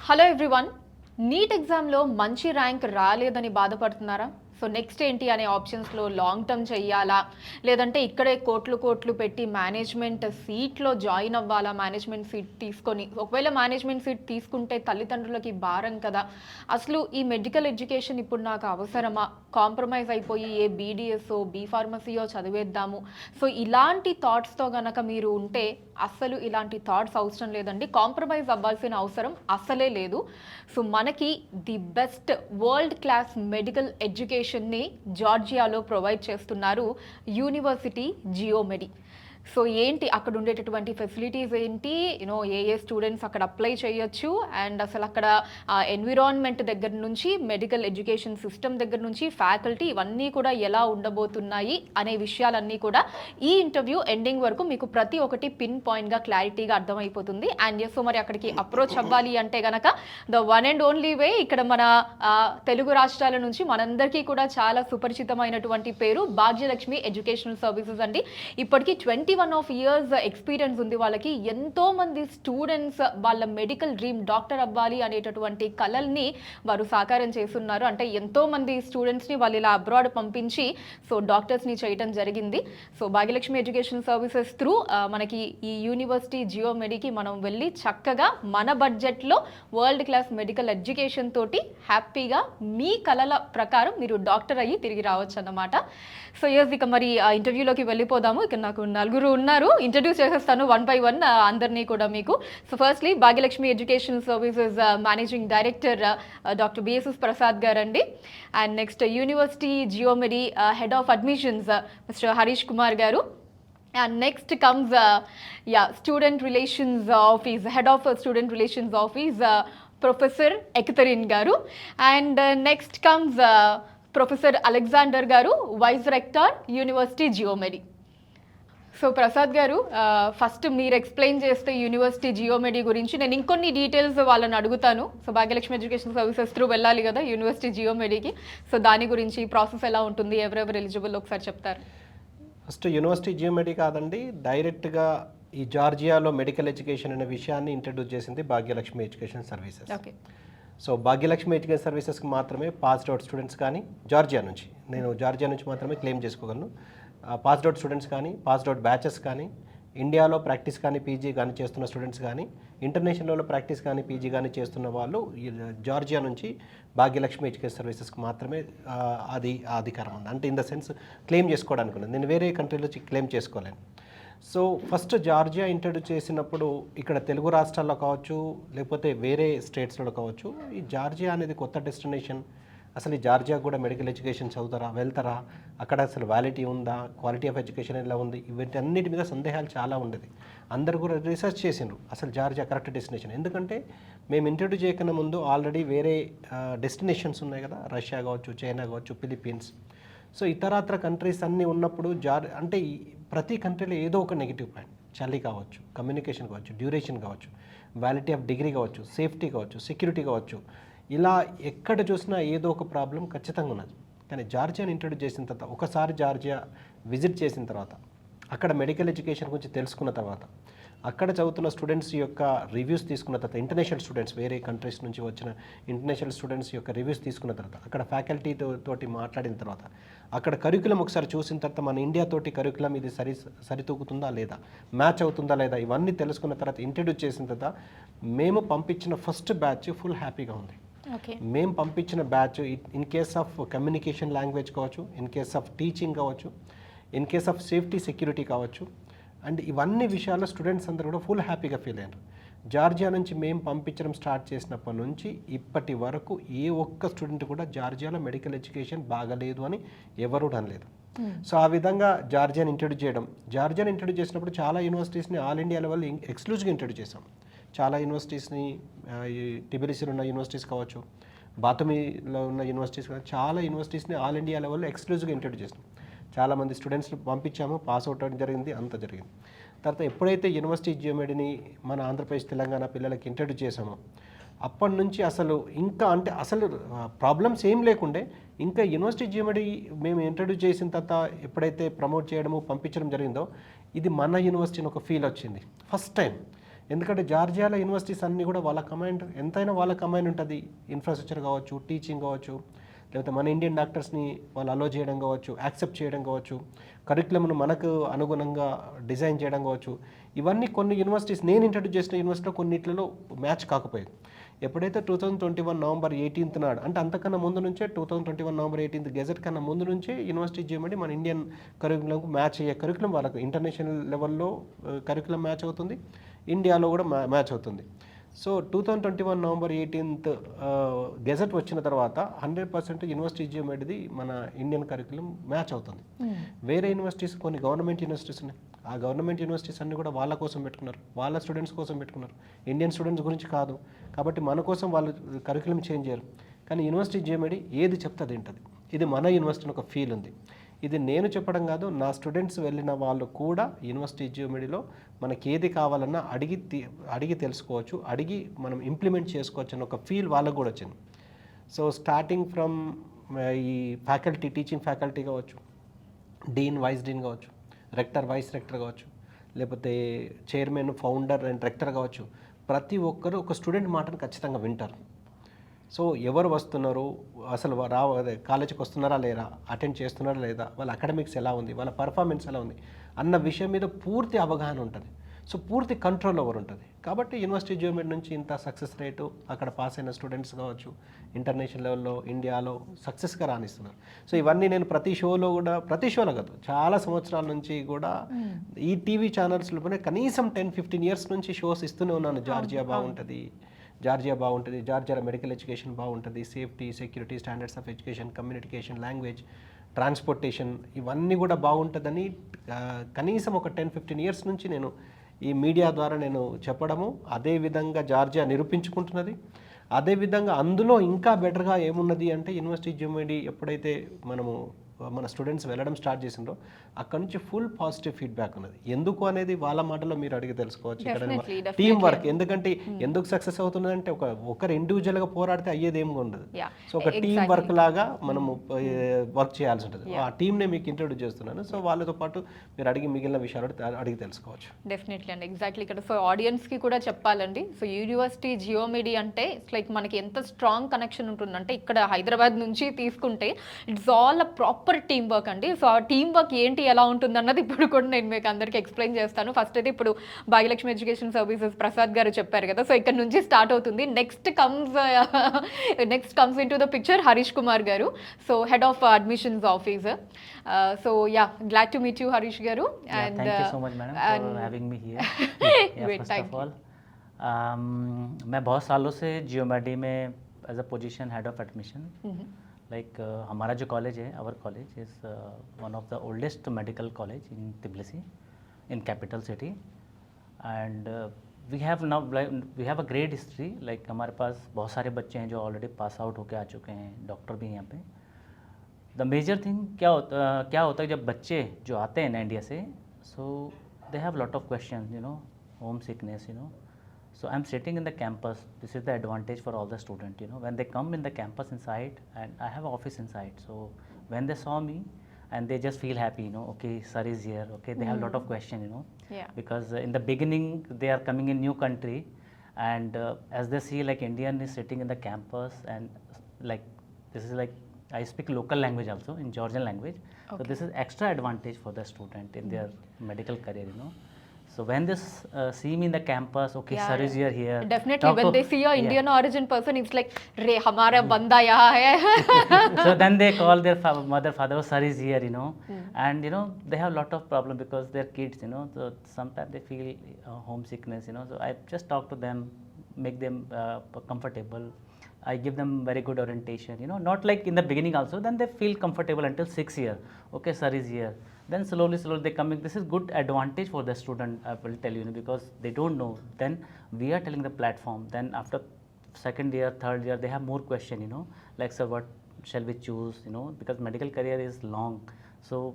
Hello everyone. Neat ఎగ్జామ్లో మంచి rank రాలేదని బాధపడుతున్నారా? సో నెక్స్ట్ ఏంటి అనే ఆప్షన్స్లో లాంగ్ టర్మ్ చెయ్యాలా, లేదంటే ఇక్కడే కోట్లు పెట్టి మేనేజ్మెంట్ సీట్లో జాయిన్ అవ్వాలా? మేనేజ్మెంట్ సీట్ తీసుకొని ఒకవేళ మేనేజ్మెంట్ సీట్ తీసుకుంటే తల్లిదండ్రులకి భారం కదా. అసలు ఈ మెడికల్ ఎడ్యుకేషన్ ఇప్పుడు నాకు అవసరమా? కాంప్రమైజ్ అయిపోయి ఏ బీడీఎస్ఓ బీ ఫార్మసీయో చదివేద్దాము. సో ఇలాంటి థాట్స్తో గనక మీరు ఉంటే అస్సలు ఇలాంటి థాట్స్ అవసరం లేదండి. కాంప్రమైజ్ అవ్వాల్సిన అవసరం అస్సలే లేదు. సో మనకి the best world class medical ఎడ్యుకేషన్ని జార్జియాలో ప్రొవైడ్ చేస్తున్నారు యూనివర్సిటీ జియోమెడి. సో ఏంటి అక్కడ ఉండేటటువంటి ఫెసిలిటీస్ ఏంటి, ఏ స్టూడెంట్స్ అక్కడ అప్లై చేయొచ్చు, అండ్ అసలు అక్కడ ఎన్విరాన్మెంట్ దగ్గర నుంచి మెడికల్ ఎడ్యుకేషన్ సిస్టమ్ దగ్గర నుంచి ఫ్యాకల్టీ ఇవన్నీ కూడా ఎలా ఉండబోతున్నాయి అనే విషయాలన్నీ కూడా ఈ ఇంటర్వ్యూ ఎండింగ్ వరకు మీకు ప్రతి ఒక్కటి పిన్ పాయింట్గా క్లారిటీగా అర్థమైపోతుంది. అండ్ సో మరి అక్కడికి అప్రోచ్ అవ్వాలి అంటే గనక the one and only way ఇక్కడ మన తెలుగు రాష్ట్రాల నుంచి మనందరికీ కూడా చాలా సుపరిచితమైనటువంటి పేరు భాగ్యలక్ష్మి ఎడ్యుకేషనల్ సర్వీసెస్ అండి. ఇప్పటికీ 21 years ఎక్స్పీరియన్స్ ఉంది వాళ్ళకి. ఎంతో మంది స్టూడెంట్స్ వాళ్ళ మెడికల్ డ్రీమ్ డాక్టర్ అవ్వాలి అనేటటువంటి కలల్ని వారు సాకారం చేస్తున్నారు. అంటే ఎంతో మంది స్టూడెంట్స్ని వాళ్ళు ఇలా అబ్రాడ్ పంపించి సో డాక్టర్స్ని చేయటం జరిగింది. So Bhagyalakshmi education services through మనకి ఈ యూనివర్సిటీ జియోమెడికి మనం వెళ్ళి చక్కగా మన బడ్జెట్లో వరల్డ్ క్లాస్ మెడికల్ ఎడ్యుకేషన్ తోటి హ్యాపీగా మీ కలల ప్రకారం మీరు డాక్టర్ అయ్యి తిరిగి రావచ్చు అన్నమాట. సో ఇక మరి ఇంటర్వ్యూలోకి వెళ్ళిపోదాము. ఇక నాకు నలుగురు ఉన్నారు, ఇంట్రడ్యూస్ చేసేస్తాను వన్ బై వన్ అందరినీ కూడా మీకు. So firstly Bhagyalakshmi education services managing director doctor BSS Prasad garu అండి. అండ్ నెక్స్ట్ యూనివర్సిటీ జియోమెడి head of admissions mister Harish Kumar garu. And next comes student relations office, head of student relations office, Professor Ekatharine garu. And next comes Professor Alexander garu, Vice Rector, University Geomedi. So Prasad గారు, first మీరు explain చేస్తే university జియోమెడి గురించి. నేను ఇంకొన్ని details వాళ్ళని అడుగుతాను. So Bhagyalakshmi education services through వెళ్ళాలి కదా యూనివర్సిటీ జియోమెడికి. సో దాని గురించి ప్రాసెస్ ఎలా ఉంటుంది, ఎవరెవరు ఎలిజిబుల్ ఒకసారి చెప్తారు? ఫస్ట్ యూనివర్సిటీ జియోమెడి కాదండి, డైరెక్ట్గా ఈ జార్జియాలో మెడికల్ ఎడ్యుకేషన్ అనే విషయాన్ని ఇంట్రడ్యూస్ చేసింది Bhagyalakshmi education services. Okay. So Bhagyalakshmi education సర్వీసెస్కి మాత్రమే పాస్డ్ అవుట్ స్టూడెంట్స్ కానీ జార్జియా నుంచి, నేను జార్జియా నుంచి మాత్రమే క్లెయిమ్ చేసుకోగలను. పాస్డ్ అవుట్ స్టూడెంట్స్ కానీ, పాస్డ్ అవుట్ బ్యాచెస్ కానీ, ఇండియాలో ప్రాక్టీస్ కానీ పీజీ కానీ చేస్తున్న స్టూడెంట్స్ కానీ, ఇంటర్నేషనల్లో ప్రాక్టీస్ కానీ పీజీ కానీ చేస్తున్న వాళ్ళు జార్జియా నుంచి భాగ్యలక్ష్మి ఎడ్యుకేషన్ సర్వీసెస్కి మాత్రమే అది అధికారం ఉంది. అంటే ఇన్ ద సెన్స్ క్లెయిమ్ చేసుకోవడానికి ఉంది. నేను వేరే కంట్రీలో క్లెయిమ్ చేసుకోలేను. సో ఫస్ట్ జార్జియా ఇంట్రడ్యూస్ చేసినప్పుడు ఇక్కడ తెలుగు రాష్ట్రాల్లో కావచ్చు, లేకపోతే వేరే స్టేట్స్లో కావచ్చు, ఈ జార్జియా అనేది కొత్త డెస్టినేషన్. అసలు ఈ జార్జియా కూడా మెడికల్ ఎడ్యుకేషన్ చదువుతారా, వెళ్తారా, అక్కడ అసలు వ్యాలిటీ ఉందా, క్వాలిటీ ఆఫ్ ఎడ్యుకేషన్ ఎలా ఉంది, వీటన్నిటి మీద సందేహాలు చాలా ఉండేది. అందరు కూడా రీసెర్చ్ చేసిండ్రు అసలు జార్జియా కరెక్ట్ డెస్టినేషన్. ఎందుకంటే మేము ఇంట్రడ్యూస్ చేయకుండా ముందు ఆల్రెడీ వేరే డెస్టినేషన్స్ ఉన్నాయి కదా, రష్యా కావచ్చు, చైనా కావచ్చు, ఫిలిప్పీన్స్. సో ఇతరత్ర కంట్రీస్ అన్నీ ఉన్నప్పుడు అంటే ప్రతి కంట్రీలో ఏదో ఒక నెగిటివ్ పాయింట్, చలి కావచ్చు, కమ్యూనికేషన్ కావచ్చు, డ్యూరేషన్ కావచ్చు, వ్యాలిటీ ఆఫ్ డిగ్రీ కావచ్చు, సేఫ్టీ కావచ్చు, సెక్యూరిటీ కావచ్చు, ఇలా ఎక్కడ చూసినా ఏదో ఒక ప్రాబ్లం ఖచ్చితంగా ఉన్నది. కానీ జార్జియాని ఇంట్రడ్యూస్ చేసిన తర్వాత, ఒకసారి జార్జియా విజిట్ చేసిన తర్వాత, అక్కడ మెడికల్ ఎడ్యుకేషన్ గురించి తెలుసుకున్న తర్వాత, అక్కడ చదువుతున్న స్టూడెంట్స్ యొక్క రివ్యూస్ తీసుకున్న తర్వాత, ఇంటర్నేషనల్ స్టూడెంట్స్ వేరే కంట్రీస్ నుంచి వచ్చిన ఇంటర్నేషనల్ స్టూడెంట్స్ యొక్క రివ్యూస్ తీసుకున్న తర్వాత, అక్కడ ఫ్యాకల్టీ తోటి మాట్లాడిన తర్వాత, అక్కడ కరికులం ఒకసారి చూసిన తర్వాత, మన ఇండియా తోటి కరికులం ఇది సరితూగుతుందా లేదా, మ్యాచ్ అవుతుందా లేదా, ఇవన్నీ తెలుసుకున్న తర్వాత ఇంట్రడ్యూస్ చేసిన తర్వాత మేము పంపించిన ఫస్ట్ బ్యాచ్ ఫుల్ హ్యాపీగా ఉంది. మేము పంపించిన batch in case of communication language కావచ్చు, ఇన్ కేస్ ఆఫ్ టీచింగ్ కావచ్చు, in case of safety security కావచ్చు, అండ్ ఇవన్నీ విషయాల్లో స్టూడెంట్స్ అందరూ కూడా ఫుల్ హ్యాపీగా ఫీల్ అయ్యారు. జార్జియా నుంచి మేము పంపించడం స్టార్ట్ చేసినప్పటి నుంచి ఇప్పటి వరకు ఏ ఒక్క స్టూడెంట్ కూడా జార్జియాలో మెడికల్ ఎడ్యుకేషన్ బాగలేదు అని ఎవరూ అనలేదు. సో ఆ విధంగా జార్జియాని ఇంట్రడ్యూస్ చేసినప్పుడు చాలా యూనివర్సిటీస్ని ఆల్ ఇండియా లెవెల్ ఎక్స్క్లూజివ్గా ఇంట్రడ్యూస్ చేసాం. చాలా యూనివర్సిటీస్ని, టిబిలిసిలో ఉన్న యూనివర్సిటీస్ కావచ్చు, బాతుమిలో ఉన్న యూనివర్సిటీస్ కావచ్చు, చాలా యూనివర్సిటీస్ని ఆల్ ఇండియా లెవెల్లో ఎక్స్క్లూజివ్గా ఇంట్రడ్యూస్ చేసినాం. చాలామంది స్టూడెంట్స్ని పంపించాము, పాస్ అవుట్ అవ్వడం జరిగింది, అంత జరిగింది. తర్వాత ఎప్పుడైతే యూనివర్సిటీ జియోమెడిని మన ఆంధ్రప్రదేశ్, తెలంగాణ పిల్లలకి ఇంట్రడ్యూస్ చేసామో అప్పటి నుంచి అసలు అసలు ప్రాబ్లమ్స్ ఏం లేకుండే, ఇంకా యూనివర్సిటీ జియోమెడి మేము ఇంట్రడ్యూస్ చేసిన తర్వాత ఎప్పుడైతే ప్రమోట్ చేయడము, పంపించడం జరిగిందో, ఇది మన యూనివర్సిటీని ఒక ఫీల్ వచ్చింది. ఫస్ట్ టైం ఎందుకంటే జార్జియాలో యూనివర్సిటీస్ అన్నీ కూడా వాళ్ళ కమాండ్ ఎంతైనా వాళ్ళ కమాండ్ ఉంటుంది. ఇన్ఫ్రాస్ట్రక్చర్ కావచ్చు, టీచింగ్ కావచ్చు, లేకపోతే మన ఇండియన్ డాక్టర్స్ని వాళ్ళు అలో చేయడం కావచ్చు, యాక్సెప్ట్ చేయడం కావచ్చు, కరికులంను మనకు అనుగుణంగా డిజైన్ చేయడం కావచ్చు, ఇవన్నీ కొన్ని యూనివర్సిటీస్ నేను ఇంట్రడ్యూస్ చేసిన యూనివర్సిటీలో కొన్నిట్లలో మ్యాచ్ కాకపోయేది. ఎప్పుడైతే 2021 నవంబర్ 18th నాడు, అంటే అంతకన్నా ముందు నుంచే 2021 నవంబర్ 18th గెజెట్ కన్నా ముందు నుంచే యూనివర్సిటీ చేయమని మన ఇండియన్ కరికులంకు మ్యాచ్ అయ్యే కరికులం వాళ్ళకు ఇంటర్నేషనల్ లెవెల్లో కరికులం మ్యాచ్ అవుతుంది, ఇండియాలో కూడా మ్యాచ్ అవుతుంది. సో 2021 నవంబర్ 18th గెజెట్ వచ్చిన తర్వాత 100% యూనివర్సిటీ జియోమెట్ది మన ఇండియన్ కరికులం మ్యాచ్ అవుతుంది. వేరే యూనివర్సిటీస్ కొన్ని గవర్నమెంట్ యూనివర్సిటీస్ ఉన్నాయి, ఆ గవర్నమెంట్ యూనివర్సిటీస్ అన్నీ కూడా వాళ్ళ కోసం పెట్టుకున్నారు, వాళ్ళ స్టూడెంట్స్ కోసం పెట్టుకున్నారు, ఇండియన్ స్టూడెంట్స్ గురించి కాదు. కాబట్టి మన కోసం వాళ్ళు కరికులం చేంజ్ చేయరు. కానీ యూనివర్సిటీ జియోమెడి ఏది చెప్తుంది ఏంటది, ఇది మన యూనివర్సిటీ ఒక ఫీల్ ఉంది. ఇది నేను చెప్పడం కాదు, నా స్టూడెంట్స్ వెళ్ళిన వాళ్ళు కూడా యూనివర్సిటీ జియోమెడిలో మనకి ఏది కావాలన్నా అడిగి తెలుసుకోవచ్చు, అడిగి మనం ఇంప్లిమెంట్ చేసుకోవచ్చు అన్న ఒక ఫీల్ వాళ్ళకు కూడా వచ్చింది. సో స్టార్టింగ్ ఫ్రమ్ ఈ ఫ్యాకల్టీ, టీచింగ్ ఫ్యాకల్టీ కావచ్చు, డీన్, వైస్ డీన్ కావచ్చు, రెక్టర్, వైస్ రెక్టర్ కావచ్చు, లేకపోతే చైర్మన్, ఫౌండర్ అండ్ రెక్టర్ కావచ్చు, ప్రతి ఒక్కరు ఒక స్టూడెంట్ మాటను ఖచ్చితంగా వింటారు. సో ఎవరు వస్తున్నారు, అసలు కాలేజీకి వస్తున్నారా లేరా, అటెండ్ చేస్తున్నారా లేదా, వాళ్ళ అకాడమిక్స్ ఎలా ఉంది, వాళ్ళ పర్ఫార్మెన్స్ ఎలా ఉంది అన్న విషయం మీద పూర్తి అవగాహన ఉంటుంది. సో పూర్తి కంట్రోల్ ఓవర్ ఉంటుంది. కాబట్టి యూనివర్సిటీ జియోమెట్ నుంచి ఇంత సక్సెస్ రేటు, అక్కడ పాస్ అయిన స్టూడెంట్స్ కావచ్చు, ఇంటర్నేషనల్ లెవెల్లో ఇండియాలో సక్సెస్గా రాణిస్తున్నారు. సో ఇవన్నీ నేను ప్రతి షోలో కాదు, చాలా సంవత్సరాల నుంచి కూడా ఈ టీవీ ఛానల్స్లోనే కనీసం 10-15 years నుంచి షోస్ ఇస్తూనే ఉన్నాను. జార్జియా బాగుంటుంది, జార్జియాలో మెడికల్ ఎడ్యుకేషన్ బాగుంటుంది, safety, security, standards of education, communication, language, transportation ఇవన్నీ కూడా బాగుంటుందని కనీసం ఒక 10-15 years నుంచి నేను ఈ మీడియా ద్వారా నేను చెప్పడము, అదేవిధంగా జార్జియా నిరూపించుకుంటున్నది. అదేవిధంగా అందులో ఇంకా బెటర్గా ఏమున్నది అంటే యూనివర్సిటీ జియోమెడి ఎప్పుడైతే మన స్టూడెంట్స్ వెళ్ళడం స్టార్ట్ చేసిండ్రో అక్కడ నుంచి ఫుల్ పాజిటివ్ ఫీడ్బ్యాక్ ఉన్నది. ఎందుకు అనేది వాళ్ళ మాటలో మీరు అడిగి తెలుసుకోవచ్చు. ఇక్కడ టీమ్ వర్క్, ఎందుకంటే ఎందుకు సక్సెస్ అవుతున్నదంటే ఒకరు ఇండివిజువల్గా పోరాడితే అయ్యేది ఏమి ఉండదు. సో ఒక టీమ్ వర్క్ లాగా మనము వర్క్ చేయాల్సి ఉంటుంది. ఆ టీమ్నే మీకు ఇంట్రొడ్యూస్ చేస్తున్నాను. సో వాళ్ళతో పాటు మీరు అడిగి మిగిలిన విషయాలు అడిగి తెలుసుకోవచ్చు. డెఫినెట్లీ అండి, ఎగ్జాక్ట్లీ. ఇక్కడ సో ఆడియన్స్కి కూడా చెప్పాలండి, సో యూనివర్సిటీ జియోమెడి అంటే ఇట్స్ లైక్ మనకి ఎంత స్ట్రాంగ్ కనెక్షన్ ఉంటుందంటే ఇక్కడ హైదరాబాద్ నుంచి తీసుకుంటే it's all a proper team work అండి. సో ఆ టీమ్ వర్క్ ఏంటి, ఎలా ఉంటుంది అన్నది ఇప్పుడు కూడా నేను మీకు అందరికీ ఎక్స్ప్లెయిన్ చేస్తాను. ఫస్ట్ అయితే ఇప్పుడు భాగ్యలక్ష్మి ఎడ్యుకేషన్ సర్వీసెస్ ప్రసాద్ గారు చెప్పారు కదా, సో ఇక్కడ నుంచి స్టార్ట్ అవుతుంది. Next comes into the picture Harish Kumar garu, so head of admissions officer. So yeah, glad to meet you Harish garu. And thank you so much madam for having me here. First of all मैं बहुत सालों से Geomedi में as a position head of admission. Like हमारा जो college है, our college is one of the oldest medical college in Tbilisi, in capital city. And we have a great history. Like हमारे पास बहुत सारे बच्चे हैं जो ऑलरेडी पास आउट होके आ चुके हैं, डॉक्टर भी हैं यहाँ पे. द मेजर थिंग क्या होता है जब बच्चे जो आते हैं ना इंडिया से, so they have lot of question, you know, homesickness, you know. So I'm sitting in the campus. This is the advantage for all the students, you know. When they come in the campus inside, and I have an office inside. So when they saw me, and they just feel happy, you know. Okay, sir is here. Okay, they have a lot of questions, you know. Yeah. Because in the beginning they are coming in new country, and as they see like Indian is sitting in the campus, and like this is like I speak local language also, in Georgian language. So this is extra advantage for the student in their medical career, you know. So when they see me in the campus, okay, sir is here. Definitely, when they see a Indian origin person, it's like, "Re, हमारा बंदा यहाँ है." So then they call their mother, father, oh, sir is here, you know. And you know they have a lot of problem because they're kids, you know. So sometimes they feel homesickness, you know. So I just talk to them, make them comfortable. I give them very good orientation, you know, not like in the beginning also, then they feel comfortable until 6 years. Okay, sir is here. Then slowly they coming. This is good advantage for the student, I will tell you, because they don't know. Then we are telling the platform. Then after second year, third year, they have more question, you know, like, sir, what shall we choose, you know, because medical career is long. So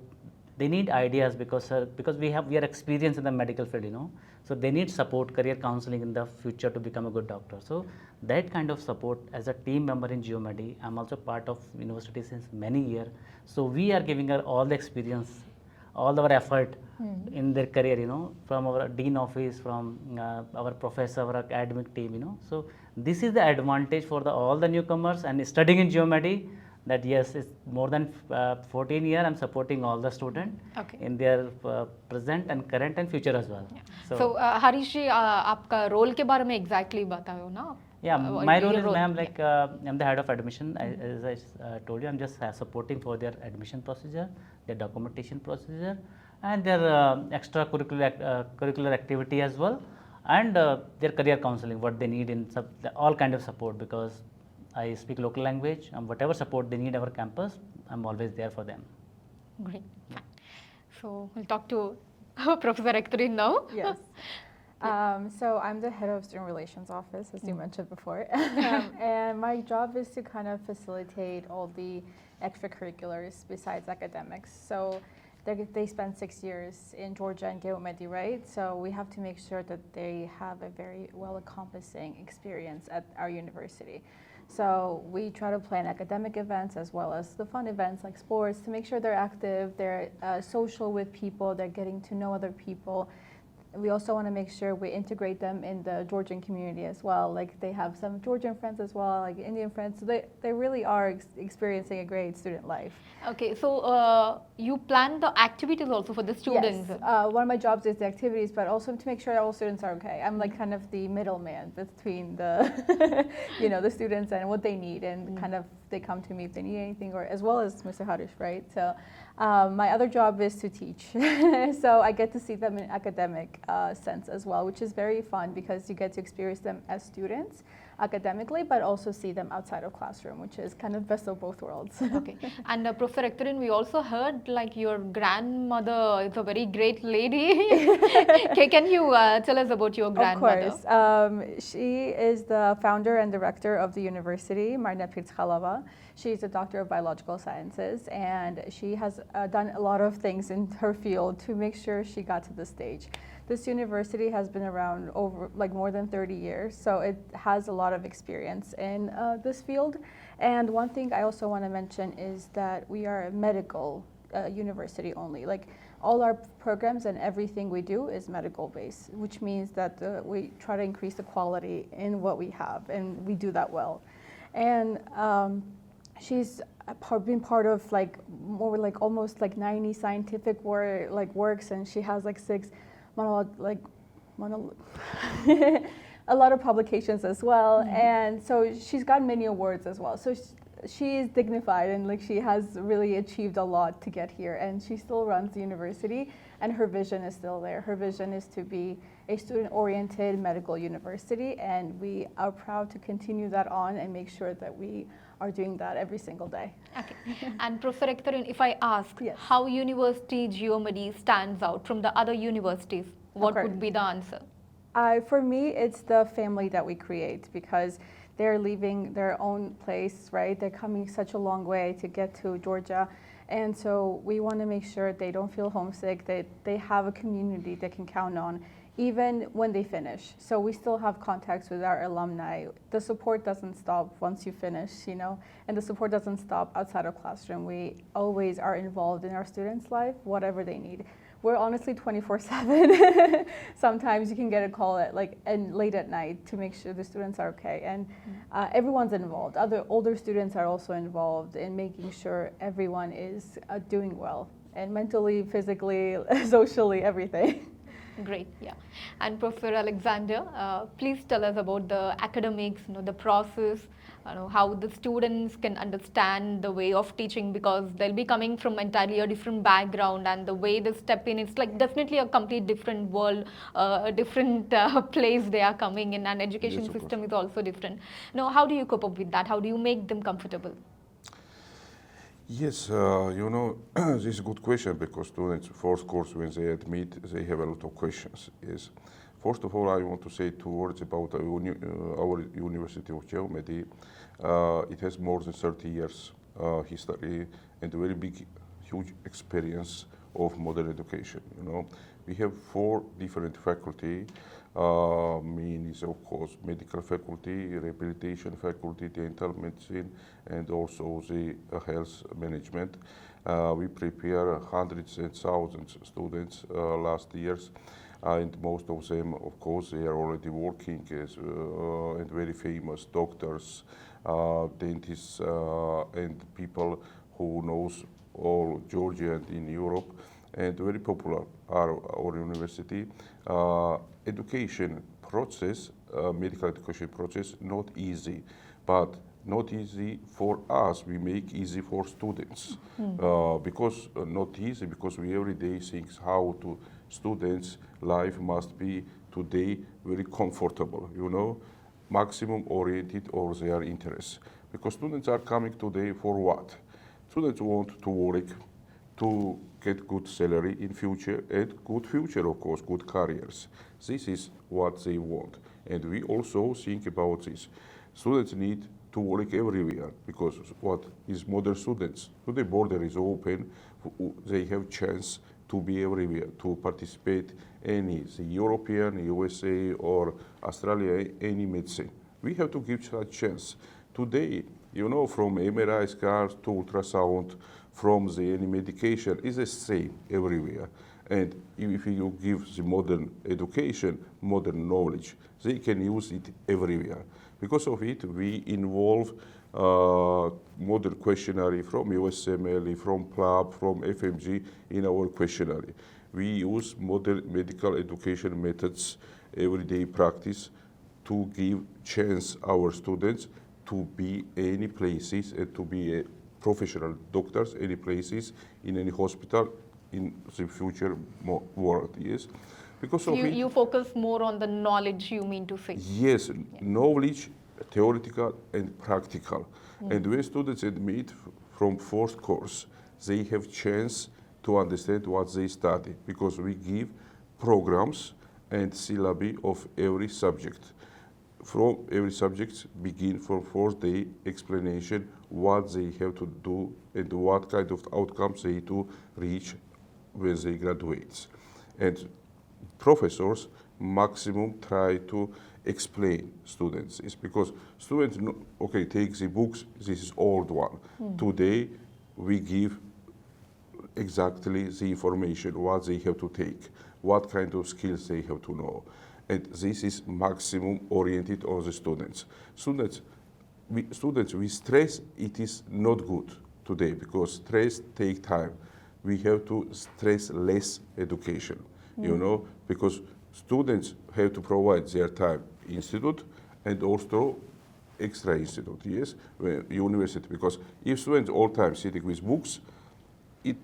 they need ideas because we are experienced in the medical field, you know. So they need support, career counseling in the future to become a good doctor. So that kind of support as a team member in Geomedi, I'm also part of university since many years. So we are giving her all the experience all our effort in their career, you know, from our dean office, from our professor, our academic team, you know. So this is the advantage for all the newcomers and studying in geomedy, that yes, it's more than 14 years I'm supporting all the students Okay. in their present and current and future as well. So Harish जी आपका role के बारे में exactly बताओ ना. Yeah, my role your is, role, ma'am, like I'm the head of admission. As I told you, I'm just supporting for their admission procedure, their documentation procedure, and their curricular activity as well, and their career counseling, what they need in all kind of support, because I speak local language, and whatever support they need our campus, I'm always there for them. Great. So we'll talk to Professor Akhtarin now. Yes. So I'm the head of student relations office, as you mentioned before. And my job is to kind of facilitate all the extracurriculars besides academics. So they spend 6 years in Georgia and Geomedi, right? So we have to make sure that they have a very well-encompassing experience at our university. So we try to plan academic events as well as the fun events like sports to make sure they're active, they're social with people, they're getting to know other people. We also want to make sure we integrate them in the Georgian community as well. Like they have some Georgian friends as well, like Indian friends. So they really are experiencing a great student life. Okay, so you plan the activities also for the students. Yes, one of my jobs is the activities, but also to make sure all students are okay. I'm like kind of the middleman between the, you know, the students and what they need, and kind of they come to me if they need anything, or as well as Mr. Harish, right? So my other job is to teach. So I get to see them in academic sense as well, which is very fun because you get to experience them as students academically, but also see them outside of classroom, which is kind of best of both worlds. Okay, and Professor Akhtarin, we also heard like your grandmother is a very great lady. Can you tell us about your grandmother? Of course. She is the founder and director of the university, Marina Pirtkhalova. She's a doctor of biological sciences, and she has done a lot of things in her field to make sure she got to this stage. This university has been around over like more than 30 years, so it has a lot of experience in this field. And one thing I also want to mention is that we are a medical university only. Like all our programs and everything we do is medical based, which means that we try to increase the quality in what we have, and we do that well. And she's been part of like more like almost like 90 scientific works, and she has like 6 a lot of publications as well. And so she's got many awards as well. So she is dignified, and like she has really achieved a lot to get here, and she still runs the university, and her vision is still there. Her vision is to be a student-oriented medical university, and we are proud to continue that on and make sure that we are doing that every single day. Okay. And Professor Akhtarin, if I ask Yes. how University Geomedi stands out from the other universities, what Okay. would be the answer? For me, it's the family that we create, because they're leaving their own place, right? They're coming such a long way to get to Georgia. And so we want to make sure they don't feel homesick, that they have a community they can count on, even when they finish. So we still have contacts with our alumni. The support doesn't stop once you finish, you know, and the support doesn't stop outside of classroom. We always are involved in our students' life, whatever they need. We're honestly 24/7. Sometimes you can get a call at and late at night to make sure the students are okay, and everyone's involved. Other older students are also involved in making sure everyone is doing well, and mentally, physically, socially, everything. Great, yeah. And Professor Alexander, please tell us about the academics, the process, how the students can understand the way of teaching, because they'll be coming from entirely a different background, and the way they step in, it's like definitely a complete different world, a different place they are coming in, and education system is also different. How do you cope up with that? How do you make them comfortable? Yes, this is a good question, because students, of course, when they admit, they have a lot of questions. Yes, first of all, I want to say 2 words about our University of Geomedi. It has more than 30 years history and a very big, huge experience of modern education. We have 4 different faculty. Main is of course medical faculty, rehabilitation faculty, dental medicine, and also the health management. We prepare hundreds and thousands of students last years, and most of them, of course, they are already working as and very famous doctors, dentists, and people who knows all Georgia and in Europe, and very popular are our university. Education process, medical education process, not easy, but not easy for us. We make easy for students because not easy because we every day think how to students' life must be today very comfortable. You know, maximum oriented or their interests. Because students are coming today for what? Students want to work, to get good salary in future and good future, of course, good careers. This is what they want. And we also think about this. Students need to work everywhere because what is modern students? Today border is open, they have chance to be everywhere, to participate any the European, USA or Australia, any medicine. We have to give such chance. Today, you know, from MRI scans to ultrasound, from the any medication is the same everywhere. And if you give the modern education, modern knowledge, they can use it everywhere. Because of it, we involve modern questionnaire from USMLE, from PLAB, from FMG in our questionnaire. We use modern medical education methods, everyday practice, to give chance our students to be any places and to be a professional doctors, any places, in any hospital, in the future world, yes. Because of You focus more on the knowledge, you mean to say? yes, knowledge, theoretical and practical. And when students admit from first course, they have chance to understand what they study because we give programs and syllabi of every subject. From every subject begin from first day explanation what they have to do and what kind of outcomes they to reach when they graduate. And professors maximum try to explain students is because students know, okay, take the books, this is old one. Today we give exactly the information what they have to take, what kind of skills they have to know. And this is maximum oriented on the students. Students, we stress it is not good today because stress take time. We have to stress less education, you know, because students have to provide their time institute and also extra institute, yes, university. Because if students all time sitting with books, it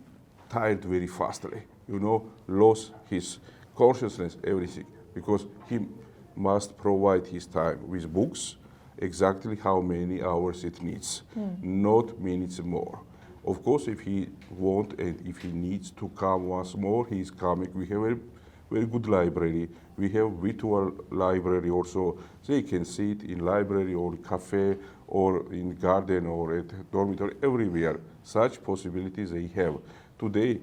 tired very fastly, you know, lost his consciousness, everything, because he must provide his time with books exactly how many hours it needs, not minutes more. Of course, if he want and if he needs to come once more, he is coming. We have a very good library. We have virtual library also. They can sit in library or cafe or in garden or at dormitory, everywhere. Such possibilities they have. Today,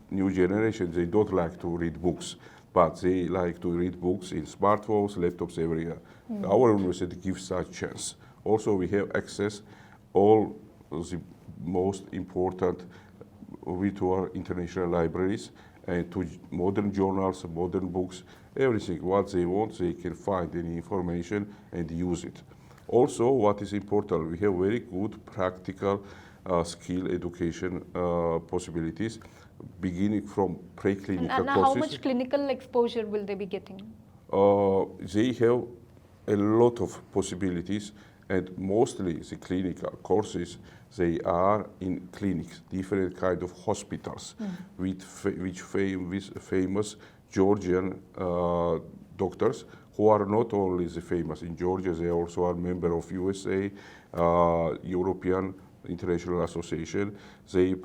new generation, they don't like to read books, but they like to read books in smartphones, laptops, everywhere. Our university gives such chance. Also, we have access all the most important virtual international libraries and to modern journals, modern books, everything. What they want, they can find any information and use it. Also, what is important, we have very good practical skill education possibilities, beginning from preclinical And courses. how much clinical exposure will they be getting? They have a lot of possibilities, and mostly the clinical courses, they are in clinics, different kind of hospitals, with famous Georgian doctors who are not only the famous in Georgia, they also are member of USA, European International Association. They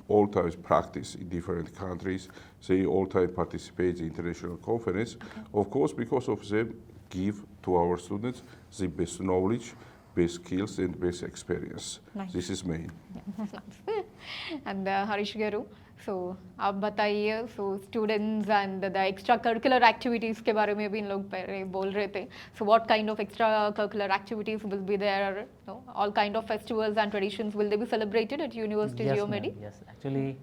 all times practice in different countries. They all time participate in international conference. Of course, because of them, give to our students the best knowledge, best skills, and best experience. Nice. This is main. And Harish Garu, so आप बताइए, so students and the extra curricular activities के बारे में भी इन लोग पहले बोल रहे थे. So what kind of extra curricular activities will be there? No, all kind of festivals and traditions will they be celebrated at University Yes, Geomedi? ma'am, yes. Actually,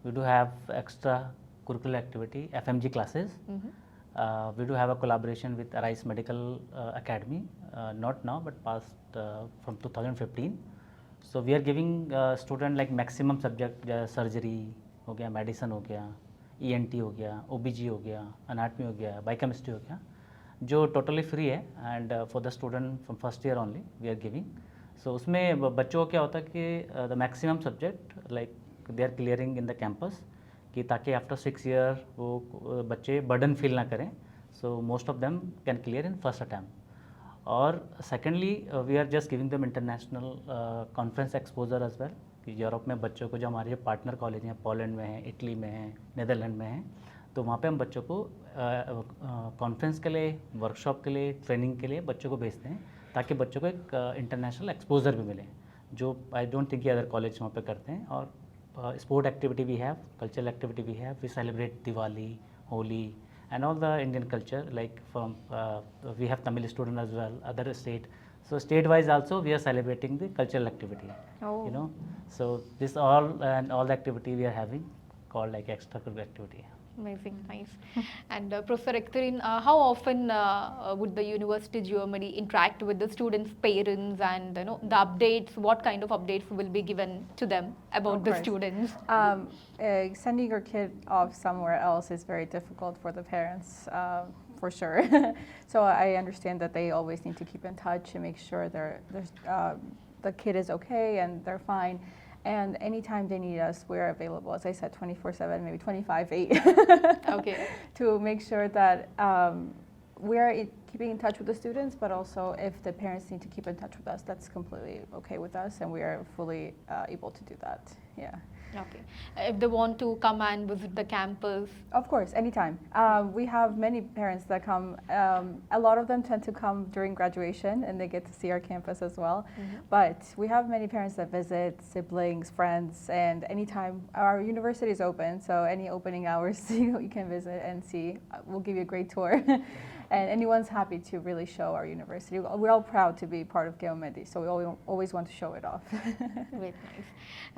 we do have extra curricular activity, FMG classes. We do have a collaboration with Arise Medical Academy, not now but past from 2015. So we are giving student like maximum subject, surgery हो गया, medicine हो गया, ENT हो गया, OBG हो गया, anatomy हो गया, बायोकेमिस्ट्री हो गया, जो टोटली फ्री है and for the student from first year only we are giving. So उसमें बच्चों को क्या होता है कि the maximum subject like they are clearing in the campus, कि ताकि आफ्टर 6 ईयर वो बच्चे बर्डन फील ना करें. So most of them can clear in first attempt. और secondly we are just giving them international conference exposure as well, कि Europe में बच्चों को, जो हमारे जो पार्टनर कॉलेज हैं पोलैंड में हैं, इटली में हैं, नीदरलैंड में हैं, तो वहाँ पे हम बच्चों को कॉन्फ्रेंस के लिए, वर्कशॉप के लिए, ट्रेनिंग के लिए बच्चों को भेजते हैं, ताकि बच्चों को एक इंटरनेशनल एक्सपोजर भी मिले, जो आई डोंट थिंक कि अदर कॉलेज वहाँ पे करते हैं. और sport activity we have, cultural activity we have, we celebrate Diwali, Holi and all the Indian culture, like from we have Tamil student as well, other state. So state wise also we are celebrating the cultural activity. Oh. You know, so this all and all the activity we are having called like extracurricular activity. Amazing, nice. And Professor Ekterin, how often would the University Geomedi interact with the students' parents and the updates? What kind of updates will be given to them about Of the course. students? Sending your kid off somewhere else is very difficult for the parents, for sure. So I understand that they always need to keep in touch and make sure the kid is okay and they're fine. And anytime they need us, we're available. As I said, 24/7, maybe 25/8. Okay. To make sure that we're keeping in touch with the students, but also if the parents need to keep in touch with us, that's completely okay with us, and we are fully able to do that. Yeah. Okay. If they want to come and visit the campus, Of course, anytime. We have many parents that come. A lot of them tend to come during graduation and they get to see our campus as well. But we have many parents that visit, siblings, friends, and anytime. Our university is open, so any opening hours you can visit and see. We'll give you a great tour. And anyone's happy to really show our university. We're all proud to be part of Geomedi, so we always want to show it off. Very nice.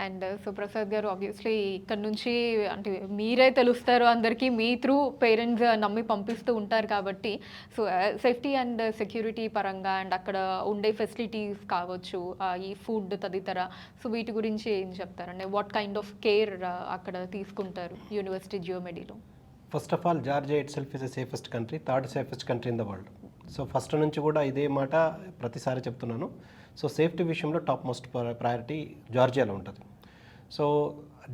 And so Prasad గారు, obviously ఇక్కడ నుంచి అంటే మీరే తెలుస్తారు అందరికీ, me through parents నమ్మి పంపిస్తూ ఉంటారు కాబట్టి, సో సేఫ్టీ అండ్ సెక్యూరిటీ పరంగా అండ్ అక్కడ ఉండే ఫెసిలిటీస్ కావచ్చు, ఈ ఫుడ్ తదితర, సో వీటి గురించి ఏం చెప్తారండి? వాట్ కైండ్ ఆఫ్ కేర్ అక్కడ తీసుకుంటారు యూనివర్సిటీ జియోమెడీలో? First of all Georgia itself is the safest country, third safest country in the world. So ఫస్ట్ నుంచి కూడా ఇదే మాట ప్రతిసారి చెప్తున్నాను. సో సేఫ్టీ విషయంలో టాప్ మోస్ట్ ప్రయారిటీ జార్జియాలో ఉంటుంది. సో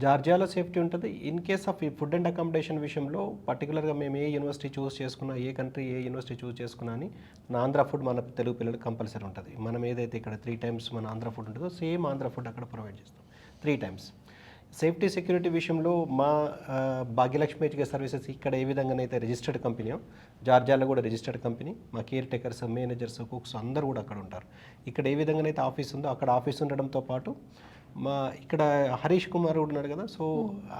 జార్జియాలో సేఫ్టీ ఉంటుంది. ఇన్ కేస్ ఆఫ్ ఈ ఫుడ్ అండ్ అకామిడేషన్ విషయంలో పర్టికులర్గా మేము ఏ యూనివర్సిటీ చూస్ చేసుకున్నా, ఏ కంట్రీ ఏ యూనివర్సిటీ చూస్ చేసుకున్నా అని మన ఆంధ్ర ఫుడ్ మన తెలుగు పిల్లలకు కంపల్సరీ ఉంటుంది. మనం ఏదైతే ఇక్కడ 3 times మన ఆంధ్ర ఫుడ్ ఉంటుందో సేమ్ ఆంధ్ర ఫుడ్ అక్కడ ప్రొవైడ్ చేస్తాం 3 times. సేఫ్టీ సెక్యూరిటీ విషయంలో మా భాగ్యలక్ష్మి ఎడ్యుకేషన్ సర్వీసెస్ ఇక్కడ ఏ విధంగానైతే రిజిస్టర్డ్ కంపెనీయో, జార్జియాలో కూడా రిజిస్టర్డ్ కంపెనీ. మా కేర్ టేకర్స్, మేనేజర్స్, కుక్స్ అందరూ కూడా అక్కడ ఉంటారు. ఇక్కడ ఏ విధంగానైతే ఆఫీస్ ఉందో అక్కడ ఆఫీస్ ఉండడంతో పాటు మా ఇక్కడ హరీష్ కుమార్ ఉన్నాడు కదా, సో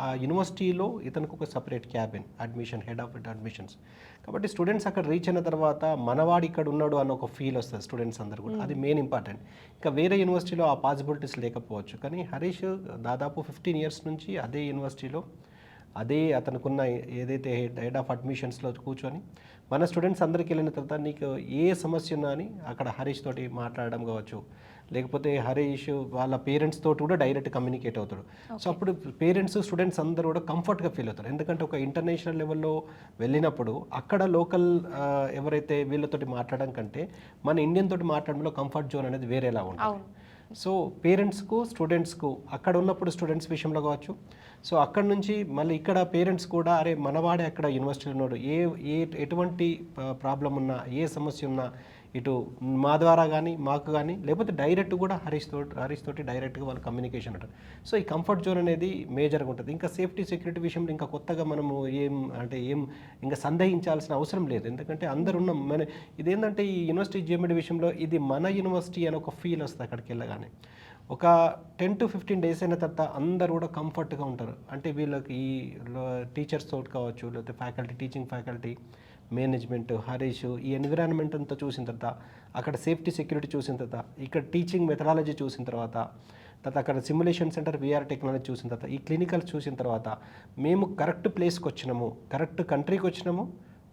ఆ యూనివర్సిటీలో ఇతనికి ఒక separate cabin, admission, head of admissions. కాబట్టి స్టూడెంట్స్ అక్కడ రీచ్ అయిన తర్వాత మనవాడు ఇక్కడ ఉన్నాడు అన్న ఒక ఫీల్ వస్తుంది స్టూడెంట్స్ అందరు కూడా. అది మెయిన్ ఇంపార్టెంట్. ఇంకా వేరే యూనివర్సిటీలో ఆ పాసిబిలిటీస్ లేకపోవచ్చు, కానీ హరీష్ దాదాపు 15 years నుంచి అదే యూనివర్సిటీలో అదే అతనుకున్న ఏదైతే హెడ్ ఆఫ్ అడ్మిషన్స్లో కూర్చొని మన స్టూడెంట్స్ అందరికి వెళ్ళిన తర్వాత నీకు ఏ సమస్య ఉన్నా అని అక్కడ హరీష్ తోటి మాట్లాడడం కావచ్చు, లేకపోతే హరీష్ వాళ్ళ పేరెంట్స్ తోటి కూడా డైరెక్ట్ కమ్యూనికేట్ అవుతాడు. సో అప్పుడు పేరెంట్స్, స్టూడెంట్స్ అందరూ కూడా కంఫర్ట్గా ఫీల్ అవుతారు. ఎందుకంటే ఒక ఇంటర్నేషనల్ లెవెల్లో వెళ్ళినప్పుడు అక్కడ లోకల్ ఎవరైతే వీళ్ళతోటి మాట్లాడడం కంటే మన ఇండియన్ తోటి మాట్లాడడంలో కంఫర్ట్ జోన్ అనేది వేరేలా ఉంటుంది. సో పేరెంట్స్కు, స్టూడెంట్స్కు అక్కడ ఉన్నప్పుడు స్టూడెంట్స్ విషయంలో కావచ్చు, సో అక్కడ నుంచి మళ్ళీ ఇక్కడ పేరెంట్స్ కూడా అరే మనవాడే అక్కడ యూనివర్సిటీలో ఉన్నాడు, ఎటువంటి ప్రాబ్లం ఉన్నా, ఏ సమస్య ఉన్నా ఇటు మా ద్వారా కానీ మాకు కానీ లేకపోతే డైరెక్ట్ కూడా హరీష్ తోటి డైరెక్ట్గా వాళ్ళు కమ్యూనికేషన్ ఉంటారు. సో ఈ కంఫర్ట్ జోన్ అనేది మేజర్గా ఉంటుంది. ఇంకా సేఫ్టీ సెక్యూరిటీ విషయంలో ఇంకా కొత్తగా మనము ఏం ఇంకా సందేహించాల్సిన అవసరం లేదు. ఎందుకంటే అందరు ఉన్న ఇదేంటంటే ఈ యూనివర్సిటీ జిఎండి విషయంలో ఇది మన యూనివర్సిటీ అని ఒక ఫీల్ వస్తుంది అక్కడికి వెళ్ళగానే. ఒక 10 to 15 డేస్ అయిన తర్వాత అందరు కూడా కంఫర్ట్గా ఉంటారు. అంటే వీళ్ళకి ఈ టీచర్స్ తోటి కావచ్చు, లేకపోతే టీచింగ్ ఫ్యాకల్టీ, మేనేజ్మెంట్, హరీష్, ఈ ఎన్విరాన్మెంట్ అంతా చూసిన తర్వాత, అక్కడ సేఫ్టీ సెక్యూరిటీ చూసిన తర్వాత, ఇక్కడ టీచింగ్ మెథడాలజీ చూసిన తర్వాత అక్కడ సిమ్యులేషన్ సెంటర్ విఆర్ టెక్నాలజీ చూసిన తర్వాత, ఈ క్లినికల్స్ చూసిన తర్వాత మేము కరెక్ట్ ప్లేస్కి వచ్చినాము, కరెక్ట్ కంట్రీకి వచ్చినాము,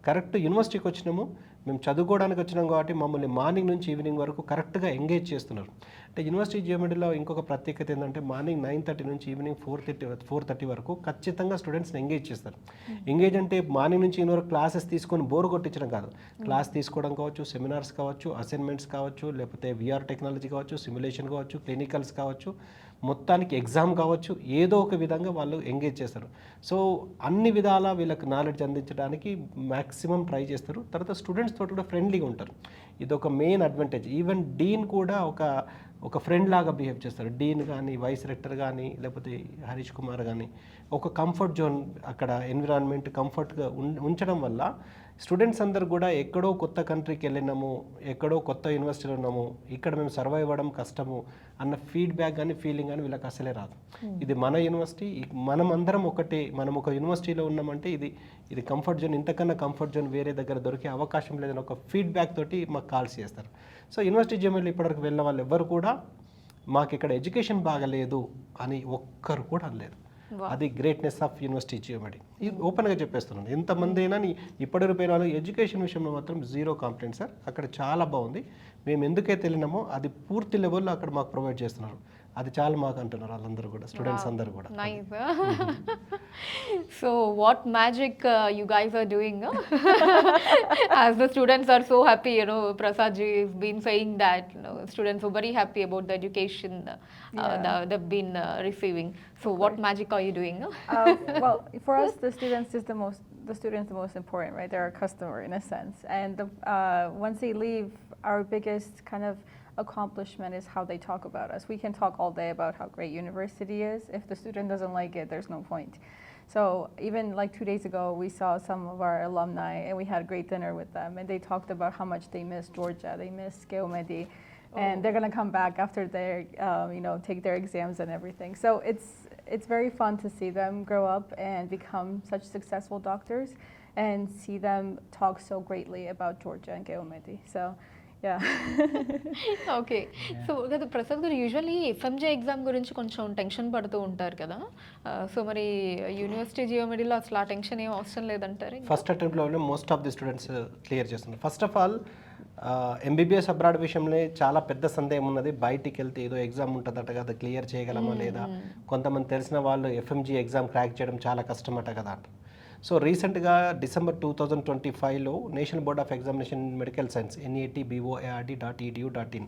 కరెక్ట్ యూనివర్సిటీకి వచ్చినాము, మేము చదువుకోవడానికి వచ్చినాం కాబట్టి మమ్మల్ని మార్నింగ్ నుంచి ఈవినింగ్ వరకు కరెక్ట్గా ఎంగేజ్ చేస్తున్నారు. అంటే యూనివర్సిటీ జిఎండిలో ఇంకొక ప్రత్యేకత ఏంటంటే మార్నింగ్ 9:30 నుంచి ఈవినింగ్ 4:30 వరకు ఖచ్చితంగా స్టూడెంట్స్ని ఎంగేజ్ చేస్తారు. ఎంగేజ్ అంటే మార్నింగ్ నుంచి ఈవినింగ్ వరకు క్లాసెస్ తీసుకొని బోర్ కొట్టించడం కాదు. క్లాస్ తీసుకోవడం కావచ్చు, సెమినార్స్ కావచ్చు, అసైన్మెంట్స్ కావచ్చు, లేకపోతే విఆర్ టెక్నాలజీ కావచ్చు, సిమ్యులేషన్ కావచ్చు, క్లినికల్స్ కావచ్చు, మొత్తానికి ఎగ్జామ్ కావచ్చు, ఏదో ఒక విధంగా వాళ్ళు ఎంగేజ్ చేస్తారు. సో అన్ని విధాలా వీళ్ళకి నాలెడ్జ్ అందించడానికి మ్యాక్సిమం ట్రై చేస్తారు. తర్వాత స్టూడెంట్స్ తోటి కూడా ఫ్రెండ్లీగా ఉంటారు. ఇది ఒక మెయిన్ అడ్వాంటేజ్. ఈవెన్ డీన్ కూడా ఒక ఫ్రెండ్ లాగా బిహేవ్ చేస్తారు. డీన్ కానీ, వైస్ రెక్టర్ కానీ, లేకపోతే హరీష్ కుమార్ కానీ ఒక కంఫర్ట్ జోన్ అక్కడ ఎన్విరాన్మెంట్ కంఫర్ట్గా ఉంచడం వల్ల స్టూడెంట్స్ అందరు కూడా ఎక్కడో కొత్త కంట్రీకి వెళ్ళినాము, ఎక్కడో కొత్త యూనివర్సిటీలో ఉన్నాము, ఇక్కడ మేము సర్వైవ్ అవ్వడం కష్టము అన్న ఫీడ్బ్యాక్ కానీ ఫీలింగ్ కానీ వీళ్ళకి అసలే రాదు. ఇది మన యూనివర్సిటీ, మనం అందరం ఒకటే, మనం ఒక యూనివర్సిటీలో ఉన్నామంటే ఇది కంఫర్ట్ జోన్, ఇంతకన్నా కంఫర్ట్ జోన్ వేరే దగ్గర దొరికే అవకాశం లేదని ఒక ఫీడ్బ్యాక్ తోటి మాకు కాల్స్ చేస్తారు. సో యూనివర్సిటీ జిఎంఎల్ ఇప్పటివరకు వెళ్ళిన వాళ్ళు ఎవ్వరు కూడా మాకు ఇక్కడ ఎడ్యుకేషన్ బాగలేదు అని ఒక్కరు కూడా అనలేదు. అది గ్రేట్నెస్ ఆఫ్ యూనివర్సిటీ జిఎండి. ఇది ఓపెన్గా చెప్పేస్తున్నాను. ఎంతమంది అయినా ఇప్పటివరకు వాళ్ళు ఎడ్యుకేషన్ విషయంలో మాత్రం జీరో కంప్లైంట్ సార్. అక్కడ చాలా బాగుంది, మేము ఎందుకైతే వెళ్ళినామో అది పూర్తి లెవెల్లో అక్కడ మాకు ప్రొవైడ్ చేస్తున్నారు. అది చాలా మాకు అంటున్నారు వాళ్ళందరూ కూడా, స్టూడెంట్స్ అందరూ కూడా. Nice. So what magic you guys are doing? As the students are so happy, Prasad ji has been saying that students are very happy about the education they've been receiving. So what magic are you doing? Well, for us, the students is the most important, right? They're our customer in a sense, and once they leave, our biggest kind of accomplishment is how they talk about us. We can talk all day about how great university is. If the student doesn't like it, there's no point. So even like 2 days ago, we saw some of our alumni and we had a great dinner with them, and they talked about how much they miss Georgia, they miss GeoMedi, and they're going to come back after they take their exams and everything. So it's very fun to see them grow up and become such successful doctors and see them talk so greatly about Georgia and GeoMedi. So yeah. Okay. So కదా ప్రసాద్ గారు, usually ఎఫ్ఎంజే exam గురించి కొంచెం tension పడుతూ ఉంటారు కదా. So మరి university జియోమెడీలో అసలు ఆ టెన్షన్ ఏం అవసరం లేదంటారు? ఫస్ట్ అటెంప్ట్లోనే most of the students clear చేస్తున్నారు. First of all MBBS abroad విషయంలో చాలా పెద్ద సందేహం ఉన్నది. బయటికి వెళ్తే ఏదో ఎగ్జామ్ ఉంటుందట కదా, క్లియర్ చేయగలమా లేదా, కొంతమంది తెలిసిన వాళ్ళు ఎఫ్ఎంజీ ఎగ్జామ్ క్రాక్ చేయడం చాలా కష్టమట కదా అంట. సో రీసెంట్గా December 2025లో national board of examination medical science NETBOARD.edu.in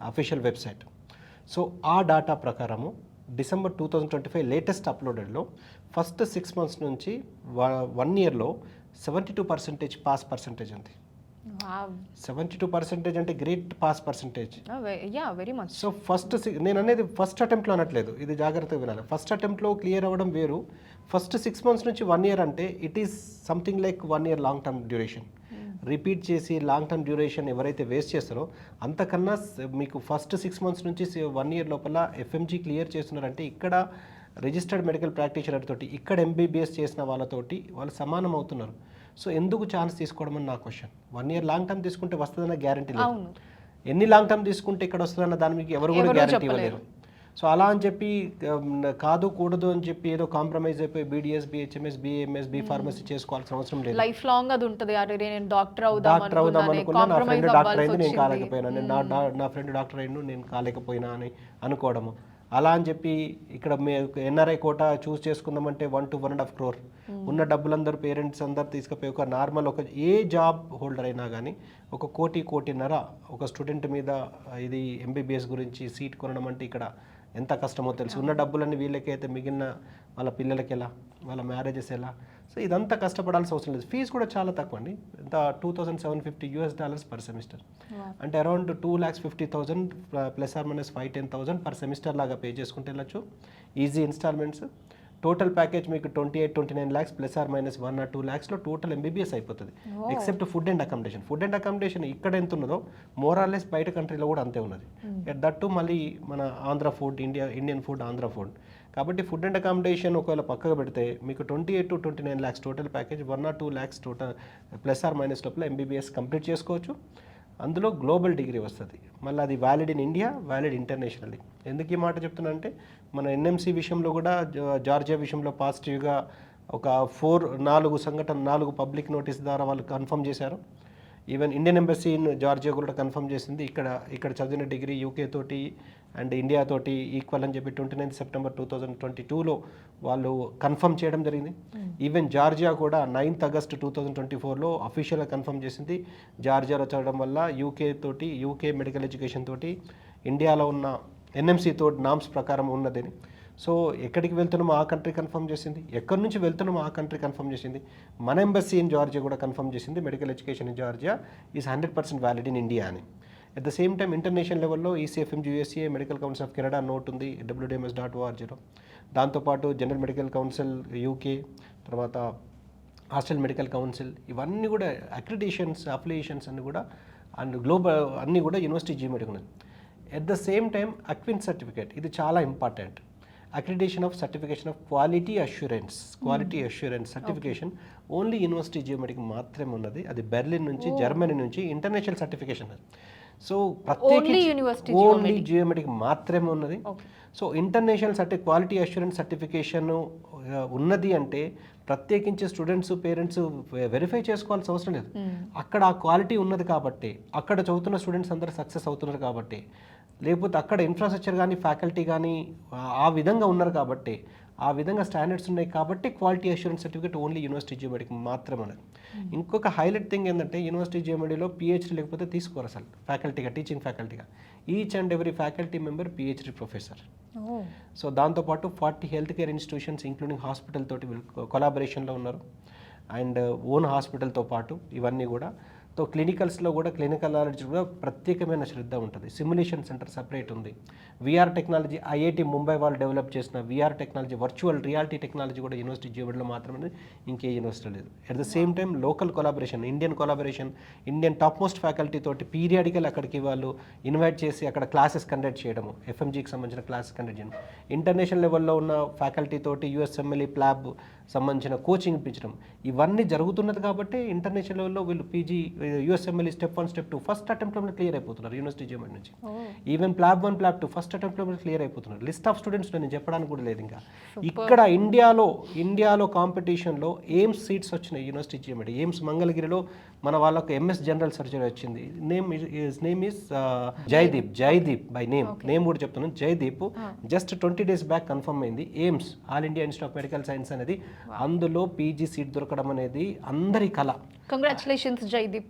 official website. So ఆ డాటా ప్రకారము December 2025 లేటెస్ట్ అప్లోడెడ్లో ఫస్ట్ 6 months నుంచి 1 yearలో 72% పాస్ పర్సంటేజ్ ఉంది. 72% అంటే great pass percentage. Very much. So నేను అనేది ఫస్ట్ అటెంప్ట్లో అనట్లేదు, ఇది జాగ్రత్తగా వినాలి. ఫస్ట్ అటెంప్ట్లో క్లియర్ అవ్వడం వేరు, ఫస్ట్ 6 months నుంచి 1 year అంటే it is something like 1 year long term duration. Repeat చేసి లాంగ్ టర్మ్ డ్యూరేషన్ ఎవరైతే వేస్ట్ చేస్తారో అంతకన్నా మీకు ఫస్ట్ 6 months నుంచి 1 year లోపల ఎఫ్ఎంజీ క్లియర్ చేస్తున్నారంటే ఇక్కడ రిజిస్టర్డ్ మెడికల్ ప్రాక్టీషనర్ తోటి, ఇక్కడ ఎంబీబీఎస్ చేసిన వాళ్ళతోటి వాళ్ళు సమానం అవుతున్నారు. సో ఎందుకు ఛాన్స్ తీసుకోవడం అని నా క్వశ్చన్. 1 year లాంగ్ టర్మ్ తీసుకుంటే వస్తుందన్న గ్యారంటీ లేదు, ఎన్ని లాంగ్ టర్మ్ తీసుకుంటే ఇక్కడ వస్తుందన్న దాని మీకు ఎవరు కూడా గ్యారంటీ ఇవ్వలేరు. సో అలా అని చెప్పి కాదు కూడదు అని చెప్పి ఏదో కాంప్రమైజ్ అయిపోయి BDS, BHMS, BAMS, B pharmacy చేసుకోవాల్సిన అవసరం లేదు. లైఫ్ లాంగ్ అది ఉంటుంది. నేను డాక్టర్ అవుదాం అనుకున్నా, నా ఫ్రెండ్ డాక్టర్ అయింది నేను కాలేకపోయినా, నా ఫ్రెండ్ డాక్టర్ అయిండు నేను కాలేకపోయినా అని అనుకోవడము. అలా అని చెప్పి ఇక్కడ NRI quota choose చేసుకుందామంటే 1 to 1.5 crore ఉన్న డబ్బులందరూ పేరెంట్స్ అందరు తీసుకుపోయి ఒక నార్మల్ ఏ జాబ్ హోల్డర్ అయినా కానీ 1 కోటి 1.5 కోటి ఒక స్టూడెంట్ మీద ఇది ఎంబీబీఎస్ గురించి సీట్ కొనడం అంటే ఇక్కడ ఎంత కష్టమో తెలుసు. ఉన్న డబ్బులన్నీ వీళ్ళకి అయితే మిగిలిన వాళ్ళ పిల్లలకి ఎలా, వాళ్ళ మ్యారేజెస్ ఎలా. సో ఇదంతా కష్టపడాల్సిన అవసరం లేదు. ఫీజు కూడా చాలా తక్కువ అండి, ఎంత $2,750 పర్ సెమిస్టర్. అంటే అరౌండ్ 2,50,000 ±5-10,000 పర్ సెమిస్టర్ లాగా పే చేసుకుంటే వెళ్ళచ్చు. Easy instalments. టోటల్ ప్యాకేజ్ మీకు 28-29 lakhs ±1 or 2 lakhs లో టోటల్ MBBS అయిపోతుంది. Except food and accommodation. Food and accommodation ఇక్కడ ఎంత ఉన్నదో మోరార్లెస్ బయట కంట్రీలో కూడా అంతే ఉన్నది. దట్టు మళ్ళీ మన Andhra food, Indian food, Andhra food. కాబట్టి ఫుడ్ అండ్ అకామిడేషన్ ఒకవేళ పక్కగా పెడితే మీకు 28-29 lakhs total package, 1 or 2 lakhs total ± లోపల MBBS కంప్లీట్ చేసుకోవచ్చు. అందులో గ్లోబల్ డిగ్రీ వస్తుంది. మళ్ళీ అది valid in India, valid internationally. ఎందుకు ఈ మాట చెప్తున్నా అంటే మన NMC విషయంలో కూడా జార్జియా విషయంలో పాజిటివ్గా ఒక 4 పబ్లిక్ నోటీస్ ద్వారా వాళ్ళు కన్ఫర్మ్ చేశారు. Even Indian embassy in Georgia కూడా కన్ఫర్మ్ చేసింది ఇక్కడ చదివిన డిగ్రీ UK తోటి అండ్ ఇండియా తోటి ఈక్వల్ అని చెప్పి 29 September 2022లో వాళ్ళు కన్ఫర్మ్ చేయడం జరిగింది. ఈవెన్ జార్జియా కూడా 9th August 2024లో అఫీషియల్గా కన్ఫర్మ్ చేసింది. జార్జియాలో చదవడం వల్ల UK మెడికల్ ఎడ్యుకేషన్ తోటి ఇండియాలో ఉన్న NMC తోటి నామ్స్ ప్రకారం ఉన్నదని. సో ఎక్కడికి వెళ్తున్నామో ఆ కంట్రీ కన్ఫర్మ్ చేసింది, ఎక్కడి నుంచి వెళ్తున్నామో ఆ కంట్రీ కన్ఫర్మ్ చేసింది. మన ఎంబసీ ఇన్ జార్జియా కూడా కన్ఫర్మ్ చేసింది medical education in Georgia is 100% valid in India అని. At the same time international లెవెల్లో ECFMG USA, medical council of Canada note ఉంది WDMS.org. దాంతోపాటు జనరల్ మెడికల్ కౌన్సిల్ UK, తర్వాత hostel medical council, ఇవన్నీ కూడా అక్రిడిషన్స్, affiliations అన్ని కూడా అండ్ గ్లోబల్ అన్నీ కూడా యూనివర్సిటీ GMED ఉన్నది. At the same time ACQUIN certificate, ఇది చాలా important. Accreditation of certification of quality assurance certification only university GMEDకి మాత్రమే ఉన్నది. అది బెర్లిన్ నుంచి, జర్మనీ నుంచి ఇంటర్నేషనల్ సర్టిఫికేషన్ అది. సో ప్రత్యేకించి ఓన్లీ GMEDకి మాత్రమే ఉన్నది. So international quality assurance certification ఉన్నది అంటే ప్రత్యేకించి స్టూడెంట్స్, పేరెంట్స్ వెరిఫై చేసుకోవాల్సిన అవసరం లేదు. అక్కడ ఆ క్వాలిటీ ఉన్నది కాబట్టి, అక్కడ చదువుతున్న స్టూడెంట్స్ అందరూ సక్సెస్ అవుతున్నారు కాబట్టి, లేకపోతే అక్కడ ఇన్ఫ్రాస్ట్రక్చర్ కానీ ఫ్యాకల్టీ కానీ ఆ విధంగా ఉన్నారు కాబట్టి, ఆ విధంగా స్టాండర్డ్స్ ఉన్నాయి కాబట్టి quality assurance certificate only university GMEDకి మాత్రమే ఉన్నది. ఇంకొక హైలైట్ థింగ్ ఏంటంటే యూనివర్సిటీ GMEDలో PhD లేకపోతే తీసుకోరు అసలు ఫ్యాకల్టీగా, టీచింగ్ ఫ్యాకల్టీగా. Each and every faculty member PhD professor. So దాంతోపాటు 40 health care institutions including hospital తోటి కొలాబరేషన్లో ఉన్నారు. అండ్ ఓన్ హాస్పిటల్తో పాటు ఇవన్నీ కూడా. సో క్లినికల్స్లో కూడా క్లినికల్ నాలెడ్జ్ కూడా ప్రత్యేకమైన శ్రద్ధ ఉంటుంది. సిమ్యులేషన్ సెంటర్ సపరేట్ ఉంది. VR టెక్నాలజీ IIT ముంబై వాళ్ళు డెవలప్ చేసిన VR technology, virtual reality technology కూడా యూనివర్సిటీ GMEDలో మాత్రమే, ఇంకే యూనివర్సిటీ లేదు. At the same time local collaboration, Indian top most faculty తోటి పీరియాడికల్ అక్కడికి వాళ్ళు ఇన్వైట్ చేసి అక్కడ క్లాసెస్ కండక్ట్ చేయడము, FMGకి సంబంధించిన క్లాసెస్ కండక్ట్ చేయడం, ఇంటర్నేషనల్ లెవెల్లో ఉన్న ఫ్యాకల్టీ తోటి USMLE ప్లాబ్ సంబంధించిన కోచింగ్ ఇప్పించడం, ఇవన్నీ జరుగుతున్నది కాబట్టి ఇంటర్నేషనల్ లెవెల్లో వీళ్ళు USMLE Step 1, Step 2 ఫస్ట్ అటెంప్ట్లో క్లియర్ అయిపోతున్నారు యూనివర్సిటీ GMED నుంచి. ఈవెన్ ప్లాబ్ 1, ప్లాబ్ 2 ఫస్ట్ అటెంప్ట్లో క్లియర్ అయిపోతున్నారు. లిస్ట్ ఆఫ్ స్టూడెంట్స్ నేను చెప్పడానికి కూడా లేదు. ఇంకా ఇక్కడ ఇండియాలో కాంపిటీషన్లో ఎయిమ్స్ సీట్స్ వచ్చినాయి యూనివర్సిటీ GMED. ఎయిమ్స్ మంగళగిరిలో మన వాళ్ళకు MS జనరల్ సర్జరీ వచ్చింది. Name is Jaydeep by name కూడా చెప్తున్నాను. Jaydeep just 20 days back confirm అయింది. AIIMS all India institute of medical science అనేది, అందులో PG సీట్ దొరకడం అనేది అందరి కళ. Congratulations Jaydeep.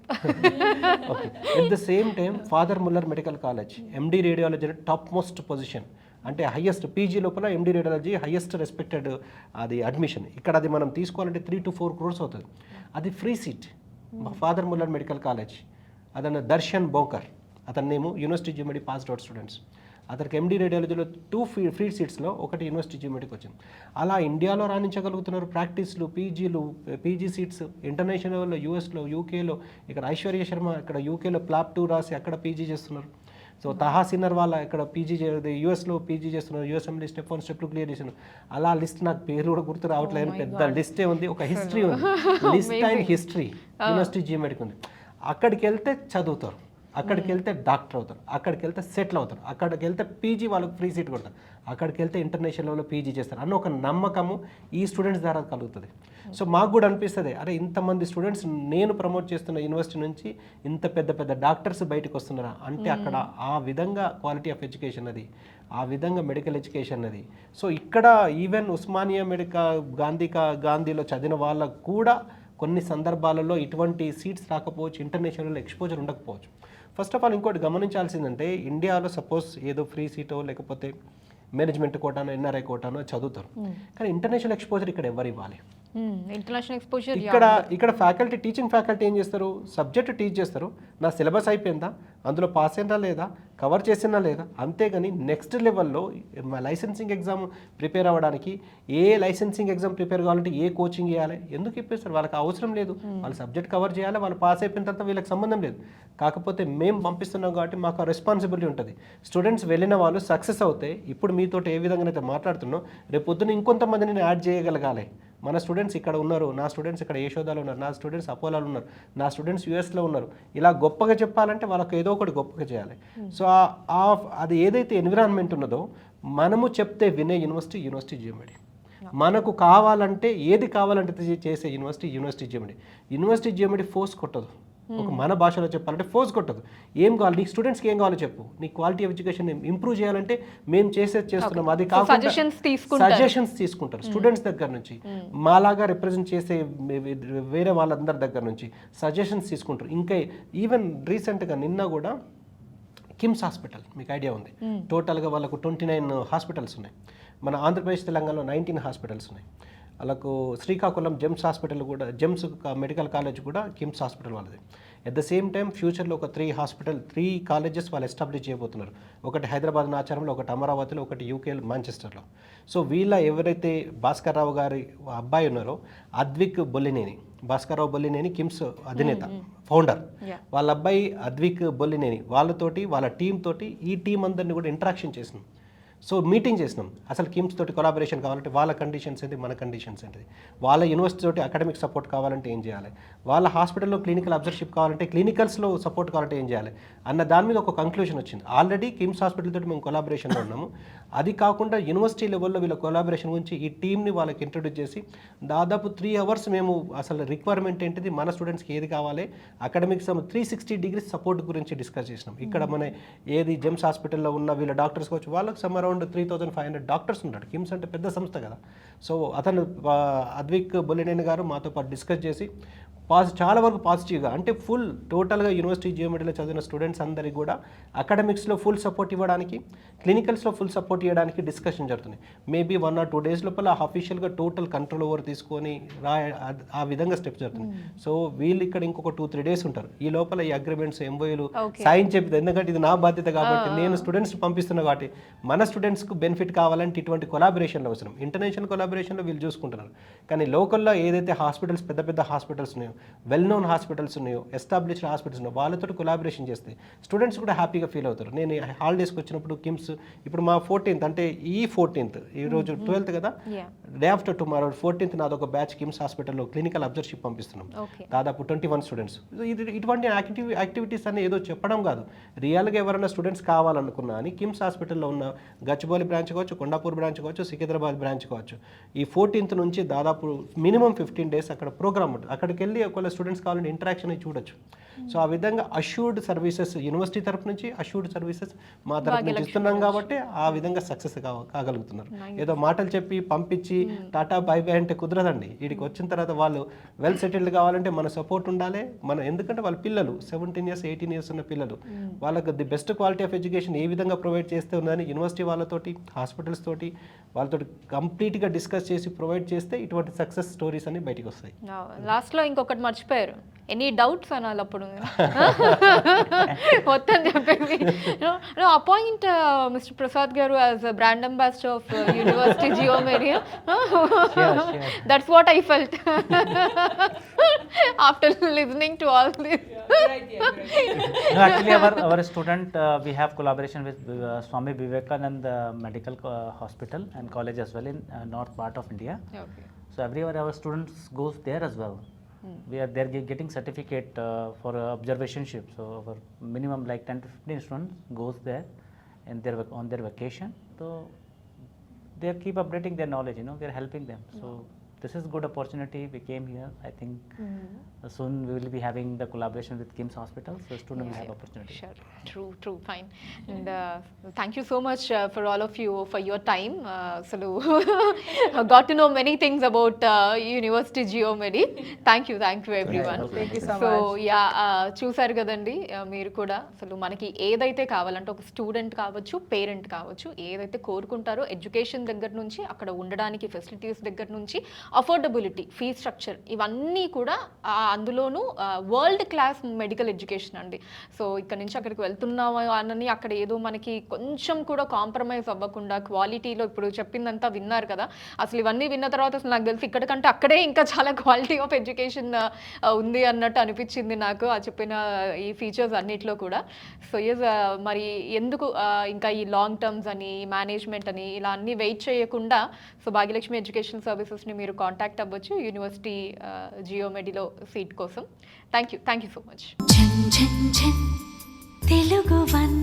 At the same time father Muller medical college MD radiology top most position, అంటే హైయెస్ట్ PG లోపల MD రేడియాలజీ హైయెస్ట్ రెస్పెక్టెడ్ అది అడ్మిషన్. ఇక్కడ అది మనం తీసుకోవాలంటే 3 to 4 crores అవుతుంది. అది free seat. Father Muller medical college, అతను దర్శన్ బోకర్, అతన్నేమో university GMED passed out students. అతనికి MD రేడియాలజీలో 2 ఫ్రీ సీట్స్లో ఒకటి యూనివర్సిటీ GMEDకి వచ్చింది. అలా ఇండియాలో రాణించగలుగుతున్నారు ప్రాక్టీస్లు, PG సీట్స్ ఇంటర్నేషనల్ లెవెల్లో, USలో, UKలో. ఇక్కడ ఐశ్వర్య శర్మ ఇక్కడ UKలో ప్లాబ్ 2 రాసి అక్కడ PG చేస్తున్నారు. సో తహా సిన్నర్ వాళ్ళ ఇక్కడ USలో PG చేస్తున్నారు. USMLE Step 1, Step 2 క్లియర్ చేస్తున్నారు. అలా లిస్ట్ నాకు పేరు కూడా గుర్తు రావట్లేదు, పెద్ద లిస్టే ఉంది. ఒక హిస్టరీ ఉంది, లిస్ట్ అండ్ హిస్టరీ యూనివర్సిటీ GMEDకి ఉంది. అక్కడికి వెళ్తే చదువుతారు, అక్కడికి వెళ్తే డాక్టర్ అవుతారు, అక్కడికి వెళ్తే సెటిల్ అవుతారు, అక్కడికి వెళ్తే PG వాళ్ళకి ఫ్రీ సీట్ కొడతారు, అక్కడికి వెళ్తే ఇంటర్నేషనల్ లెవెల్లో PG చేస్తారు అన్న ఒక నమ్మకము ఈ స్టూడెంట్స్ ద్వారా కలుగుతుంది. సో మాకు కూడా అనిపిస్తుంది, అరే ఇంతమంది స్టూడెంట్స్ నేను ప్రమోట్ చేస్తున్న యూనివర్సిటీ నుంచి ఇంత పెద్ద డాక్టర్స్ బయటకు వస్తున్నారా అంటే అక్కడ ఆ విధంగా క్వాలిటీ ఆఫ్ ఎడ్యుకేషన్ అది, ఆ విధంగా మెడికల్ ఎడ్యుకేషన్ అది. సో ఇక్కడ ఈవెన్ ఉస్మానియా గాంధీలో చదివిన వాళ్ళకు కూడా కొన్ని సందర్భాలలో ఇటువంటి సీట్స్ రాకపోవచ్చు, ఇంటర్నేషనల్ ఎక్స్పోజర్ ఉండకపోవచ్చు. ఫస్ట్ ఆఫ్ ఆల్ ఇంకోటి గమనించాల్సిందంటే ఇండియాలో సపోజ్ ఏదో ఫ్రీ సీటో లేకపోతే మేనేజ్మెంట్ కోటానో ఎన్ఆర్ఐ కోటానో చదువుతారు. కానీ ఇంటర్నేషనల్ ఎక్స్పోజర్ ఇక్కడ ఎవరు ఇవ్వాలి? ఇంటర్నేషనల్ ఎక్స్పోజర్ ఇక్కడ ఫ్యాకల్టీ, టీచింగ్ ఫ్యాకల్టీ ఏం చేస్తారు, సబ్జెక్ట్ టీచ్ చేస్తారు, నా సిలబస్ అయిపోయిందా, అందులో పాస్ అయినా లేదా, కవర్ చేసినా లేదా, అంతేగాని నెక్స్ట్ లెవెల్లో లైసెన్సింగ్ ఎగ్జామ్ ప్రిపేర్ అవ్వడానికి ఏ లైసెన్సింగ్ ఎగ్జామ్ ప్రిపేర్ కావాలంటే ఏ కోచింగ్ ఇవ్వాలి, ఎందుకు ఇప్పేస్తారు? వాళ్ళకి అవసరం లేదు. వాళ్ళ సబ్జెక్ట్ కవర్ చేయాలి, వాళ్ళు పాస్ అయిపోయిన తర్వాత వీళ్ళకి సంబంధం లేదు. కాకపోతే మేము పంపిస్తున్నాం కాబట్టి మాకు రెస్పాన్సిబిలిటీ ఉంటుంది. స్టూడెంట్స్ వెళ్ళిన వాళ్ళు సక్సెస్ అవుతే ఇప్పుడు మీతో ఏ విధంగానైతే మాట్లాడుతున్నో రేపు పొద్దున్న ఇంకొంతమందిని నేను యాడ్ చేయగలగాలి. మన స్టూడెంట్స్ ఇక్కడ ఉన్నారు, నా స్టూడెంట్స్ ఇక్కడ యశోదాలో ఉన్నారు, నా స్టూడెంట్స్ అపోలోలో ఉన్నారు, నా స్టూడెంట్స్ యూఎస్లో ఉన్నారు. ఇలా గొప్పగా చెప్పాలంటే వాళ్ళకి ఏదో ఒకటి గొప్పగా చేయాలి. సో అది ఏదైతే ఎన్విరాన్మెంట్ ఉన్నదో మనము చెప్తే వినే యూనివర్సిటీ జిఎండి. మనకు కావాలంటే ఏది కావాలంటే చేసే యూనివర్సిటీ జిఎండి ఫోర్స్ కొట్టదు. ఒక మన భాషలో చెప్పాలంటే ఫోర్స్ కొట్టదు. ఏం కావాలి నీకు, స్టూడెంట్స్కి ఏం కావాలో చెప్పు. నీ క్వాలిటీ ఆఫ్ ఎడ్యుకేషన్ ఇంప్రూవ్ చేయాలంటే మేము చేస్తున్నాం. అది కాకుండా సజెషన్స్ తీసుకుంటారు స్టూడెంట్స్ దగ్గర నుంచి, మాలాగా రిప్రజెంట్ చేసే వేరే వాళ్ళందరి దగ్గర నుంచి సజెషన్స్ తీసుకుంటారు. ఇంకా ఈవెన్ రీసెంట్గా నిన్న కూడా కిమ్స్ హాస్పిటల్, మీకు ఐడియా ఉంది, టోటల్గా వాళ్ళకు 29 హాస్పిటల్స్ ఉన్నాయి. మన ఆంధ్రప్రదేశ్ తెలంగాణలో 19 హాస్పిటల్స్ ఉన్నాయి. వాళ్ళకు శ్రీకాకుళం జెమ్స్ హాస్పిటల్ కూడా, జెమ్స్ మెడికల్ కాలేజ్ కూడా కిమ్స్ హాస్పిటల్ వాళ్ళది. ఎట్ ద సేమ్ టైం ఫ్యూచర్లో ఒక 3 కాలేజెస్ వాళ్ళు ఎస్టాబ్లిష్ చేయబోతున్నారు. ఒకటి హైదరాబాద్ నాచారంలో, ఒకటి అమరావతిలో, ఒకటి యూకేలో మాంచెస్టర్లో. సో వీళ్ళ ఎవరైతే భాస్కర్ రావు గారి అబ్బాయి ఉన్నారో అద్విక్ బొల్లినేని, భాస్కర్ రావు బొల్లినేని కిమ్స్ అధినేత, ఫౌండర్, వాళ్ళ అబ్బాయి అద్విక్ బొల్లినేని, వాళ్ళతోటి వాళ్ళ టీం తోటి ఈ టీం అందరినీ కూడా ఇంటరాక్షన్ చేసినాం. సో మీటింగ్ చేసినాం. అసలు కిమ్స్ తోటి కొలాబరేషన్ కావాలంటే వాళ్ళ కండిషన్స్ ఏంటి, మన కండిషన్స్ ఏంటి, వాళ్ళ యూనివర్సిటీ తోటి అకాడమిక్ సపోర్ట్ కావాలంటే ఏం చేయాలి, వాళ్ళ హాస్పిటల్లో క్లినికల్ అబ్జర్వర్షిప్ కావాలంటే క్లినికల్స్లో సపోర్ట్ కావాలంటే ఏం చేయాలి అన్న దాని మీద ఒక కంక్లూషన్ వచ్చింది. ఆల్రెడీ కిమ్స్ హాస్పిటల్ తోటి మేము కొలాబరేషన్లో ఉన్నాము. అది కాకుండా యూనివర్సిటీ లెవెల్లో వీళ్ళ కొలాబరేషన్ గురించి ఈ టీమ్ని వాళ్ళకి ఇంట్రొడ్యూస్ చేసి దాదాపు 3 hours మేము అసలు రిక్వైర్మెంట్ ఏంటిది, మన స్టూడెంట్స్కి ఏది కావాలి, అకాడమిక్స్ 360 degrees సపోర్ట్ గురించి డిస్కస్ చేసినాం. ఇక్కడ మన ఏది జెమ్స్ హాస్పిటల్లో ఉన్న వీళ్ళ డాక్టర్స్ కావచ్చు, వాళ్ళకి సమ్ అరౌండ్ 3,500 డాక్టర్స్ ఉన్నాడు. కిమ్స్ అంటే పెద్ద సంస్థ కదా. సో అతను అద్విక్ బొల్లినేని గారు మాతో పాటు డిస్కస్ చేసి చాలా వరకు పాజిటివ్గా, అంటే ఫుల్ టోటల్గా యూనివర్సిటీ జియోమెట్రీలో చదివిన స్టూడెంట్స్ అందరికీ కూడా అకాడమిక్స్లో ఫుల్ సపోర్ట్ ఇవ్వడానికి, క్లినికల్స్లో ఫుల్ సపోర్ట్ ఇవ్వడానికి డిస్కషన్ జరుగుతుంది. మేబీ 1 or 2 days లోపల అఫీషియల్గా టోటల్ కంట్రోల్ ఓవర్ తీసుకొని ఆ విధంగా స్టెప్స్ జరుగుతుంది. సో వీళ్ళు ఇక్కడ ఇంకొక 2-3 days ఉంటారు. ఈ లోపల ఈ అగ్రిమెంట్స్, ఎంఓయూలు సైన్ చెప్పి, ఎందుకంటే ఇది నా బాధ్యత కాబట్టి నేను స్టూడెంట్స్ పంపిస్తున్నా కాబట్టి మన స్టూడెంట్స్కు బెనిఫిట్ కావాలంటే ఇటువంటి కొలాబరేషన్లు అవసరం. ఇంటర్నేషనల్ కొలాబరేషన్లో వీళ్ళు చూసుకుంటున్నారు. కానీ లోకల్లో ఏదైతే హాస్పిటల్స్, పెద్ద పెద్ద హాస్పిటల్స్ ఉన్నాయో, వెల్ నోన్ హాస్పిటల్స్ ఉన్నాయో, ఎస్టాబ్లిష్డ్ హాస్పిటల్స్ ఉన్నాయో, వాళ్ళతో కొలాబరేషన్ చేస్తే స్టూడెంట్స్ కూడా హ్యాపీగా ఫీల్ అవుతారు. నేను హాలిడేస్కి వచ్చినప్పుడు కిమ్స్, ఇప్పుడు మా 14th అంటే ఈ 14th, ఈరోజు 12th కదా, డే ఆఫ్టర్ టుమారో 14th నాది ఒక బ్యాచ్ కిమ్స్ హాస్పిటల్లో క్లినికల్ అబ్జర్వర్షిప్ పంపిస్తున్నాం. దాదాపు 21 స్టూడెంట్స్. ఇటువంటి యాక్టివిటీస్ అని ఏదో చెప్పడం కాదు, రియల్గా ఎవరైనా స్టూడెంట్స్ కావాలనుకున్నా అని కిమ్స్ హాస్పిటల్లో ఉన్న గచ్చిబౌలి బ్రాంచ్ కావచ్చు, కొండాపూర్ బ్రాంచ్ కావచ్చు, సికింద్రాబాద్ బ్రాంచ్ కావచ్చు, ఈ 14th నుంచి దాదాపు మినిమం 15 days అక్కడ ప్రోగ్రామ్ ఉంటుంది. అక్కడికి వెళ్ళి ఒకవేళ స్టూడెంట్స్ కావాలంటే ఇంటరాక్షన్ అయి చూడొచ్చు. సో ఆ విధంగా అష్యూర్డ్ సర్వీసెస్ యూనివర్సిటీ తరపు నుంచి, అష్యూర్డ్ సర్వీసెస్ మా తరపు నుంచి ఇస్తున్నాం కాబట్టి ఆ విధంగా సక్సెస్ కాగలుగుతున్నారు. ఏదో మాటలు చెప్పి పంపించి టాటా బై బై అంటే కుదరదండి. వీడికి వచ్చిన తర్వాత వాళ్ళు వెల్ సెటిల్డ్ కావాలంటే మన సపోర్ట్ ఉండాలి. ఎందుకంటే వాళ్ళ పిల్లలు 17 years 18 years ఉన్న పిల్లలు, వాళ్ళకి the best quality of education ఏ విధంగా ప్రొవైడ్ చేస్తే ఉందని యూనివర్సిటీ వాళ్ళతోటి, హాస్పిటల్స్ తోటి, వాళ్ళతో కంప్లీట్గా డిస్కస్ చేసి ప్రొవైడ్ చేస్తే ఇటువంటి సక్సెస్ స్టోరీస్ అన్ని బయటకు వస్తాయి. లాస్ట్లో ఇంకొకటి మర్చిపోయారు, ఎనీ డౌట్స్ అనాలి అప్పుడు మొత్తం చెప్పేసి. అపాయింట్ మిస్టర్ ప్రసాద్ గారు as brand ambassador of university geometry. That's what I felt after listening to all this. No, actually our student, we have collaboration with Swami Vivekanand Medical Hospital and College as well in north part of India. Okay. So everywhere our students goes there as well. They're getting certificate for observationship. So our minimum like 10 to 15 students goes there and on their vacation. So they keep updating their knowledge. They're helping them. So this is good opportunity. We came here. I think soon we will be having the collaboration with KIMS Hospital, so student will have opportunity. Sure, true, fine. And thank you so much for all of you for your time. So got to know many things about University Geomedi. Thank you everyone. Thank you so so much. Yeah చూసారు కదండి మీరు కూడా అసలు మనకి ఏదైతే కావాలంటే ఒక student కావచ్చు పేరెంట్ కావచ్చు ఏదైతే కోరుకుంటారో ఎడ్యుకేషన్ దగ్గర నుంచి అక్కడ ఉండడానికి ఫెసిలిటీస్ దగ్గర నుంచి అఫోర్డబిలిటీ ఫీ స్ట్రక్చర్ ఇవన్నీ కూడా అందులోనూ వరల్డ్ క్లాస్ మెడికల్ ఎడ్యుకేషన్ అండి. సో ఇక్కడ నుంచి అక్కడికి వెళ్తున్నాము అని అక్కడ ఏదో మనకి కొంచెం కూడా కాంప్రమైజ్ అవ్వకుండా క్వాలిటీలో ఇప్పుడు చెప్పిందంతా విన్నారు కదా. అసలు ఇవన్నీ విన్న తర్వాత అసలు నాకు తెలిసి ఇక్కడికంటే అక్కడే ఇంకా చాలా క్వాలిటీ ఆఫ్ ఎడ్యుకేషన్ ఉంది అన్నట్టు అనిపించింది నాకు ఆ చెప్పిన ఈ ఫీచర్స్ అన్నిట్లో కూడా. సో ఎస్ మరి ఎందుకు ఇంకా ఈ లాంగ్ టర్మ్స్ అని మేనేజ్మెంట్ అని ఇలా అన్నీ వెయిట్ చేయకుండా సో భాగ్యలక్ష్మి ఎడ్యుకేషన్ సర్వీసెస్ని మీరు కాంటాక్ట్ అవ్వచ్చు యూనివర్సిటీ జియోమెడిలో సీట్ కోసం. Thank you so much. Telugu one